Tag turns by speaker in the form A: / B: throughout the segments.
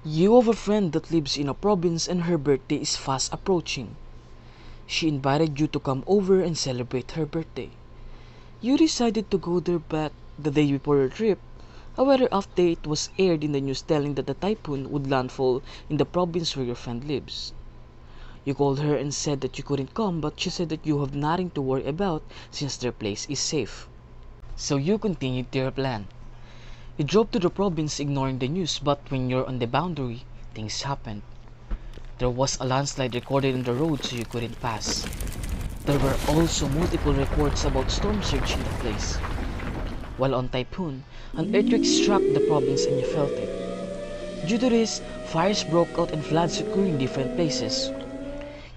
A: You have a friend that lives in a province and her birthday is fast approaching. She invited you to come over and celebrate her birthday. You decided to go there, but the day before your trip, a weather update was aired in the news telling that the typhoon would landfall in the province where your friend lives. You called her and said that you couldn't come, but she said that you have nothing to worry about since their place is safe. So you continued to your plan. You drove to the province ignoring the news, but when you're on the boundary, things happened. There was a landslide recorded on the road so you couldn't pass. There were also multiple reports about storm surge in the place. While on typhoon, an earthquake struck the province and you felt it. Due to this, fires broke out and floods occurred in different places.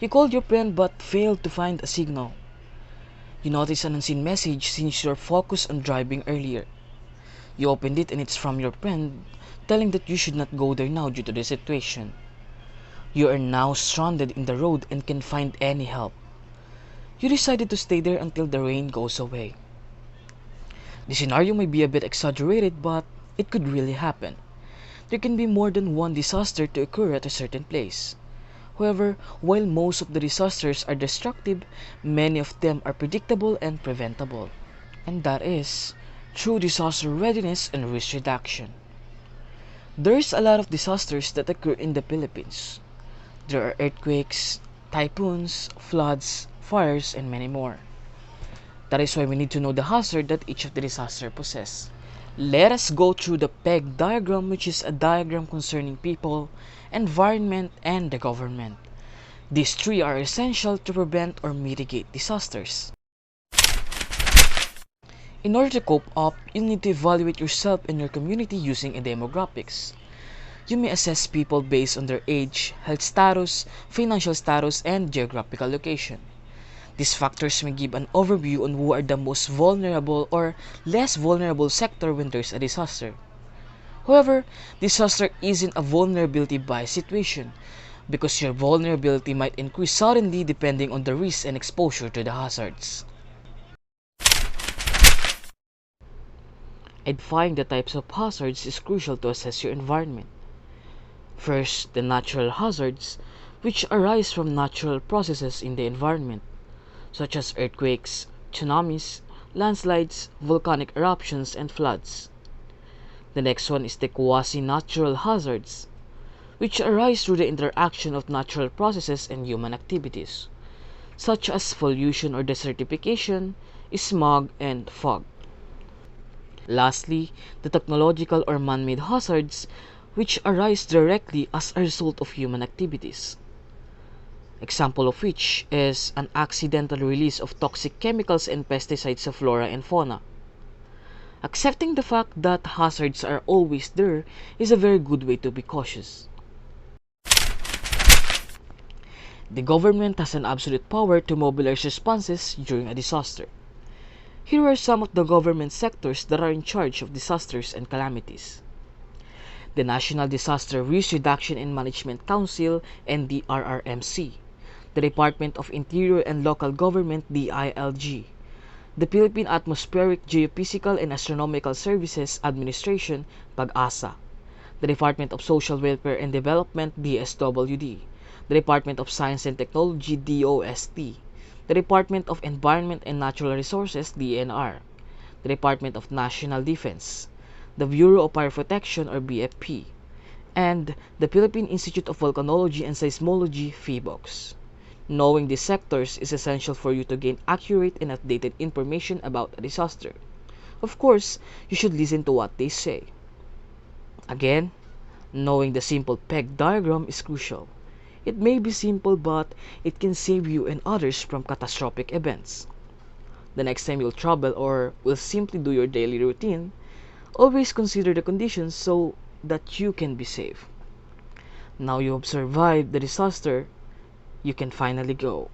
A: You called your friend but failed to find a signal. You noticed an unseen message since you were focused on driving earlier. You opened it and it's from your friend telling that you should not go there now due to the situation. You are now stranded in the road and can't find any help. You decided to stay there until the rain goes away. The scenario may be a bit exaggerated, but it could really happen. There can be more than one disaster to occur at a certain place. However, while most of the disasters are destructive, many of them are predictable and preventable. And that is through disaster readiness and risk reduction. There's a lot of disasters that occur in the Philippines. There are earthquakes, typhoons, floods, fires, and many more. That is why we need to know the hazard that each of the disasters possess. Let us go through the PEG diagram, which is a diagram concerning people, environment, and the government. These three are essential to prevent or mitigate disasters. In order to cope up, you need to evaluate yourself and your community using a demographics. You may assess people based on their age, health status, financial status, and geographical location. These factors may give an overview on who are the most vulnerable or less vulnerable sector when there's a disaster. However, disaster isn't a vulnerability bias situation because your vulnerability might increase suddenly depending on the risk and exposure to the hazards. Identifying the types of hazards is crucial to assess your environment. First, the natural hazards, which arise from natural processes in the environment, such as earthquakes, tsunamis, landslides, volcanic eruptions, and floods. The next one is the quasi-natural hazards, which arise through the interaction of natural processes and human activities, such as pollution or desertification, smog, and fog. Lastly, the technological or man-made hazards, which arise directly as a result of human activities. Example of which is an accidental release of toxic chemicals and pesticides to flora and fauna. Accepting the fact that hazards are always there is a very good way to be cautious. The government has an absolute power to mobilize responses during a disaster. Here are some of the government sectors that are in charge of disasters and calamities. The National Disaster Risk Reduction and Management Council and DRRMC, the Department of Interior and Local Government DILG, the Philippine Atmospheric, Geophysical and Astronomical Services Administration PAG-ASA, the Department of Social Welfare and Development DSWD, the Department of Science and Technology DOST, the Department of Environment and Natural Resources DNR, the Department of National Defense, the Bureau of Fire Protection or BFP, and the Philippine Institute of Volcanology and Seismology PHIVOLCS. Knowing these sectors is essential for you to gain accurate and updated information about a disaster. Of course, you should listen to what they say. Again, knowing the simple PEG diagram is crucial. It may be simple, but it can save you and others from catastrophic events. The next time you'll travel or will simply do your daily routine, always consider the conditions so that you can be safe. Now you have survived the disaster, you can finally go.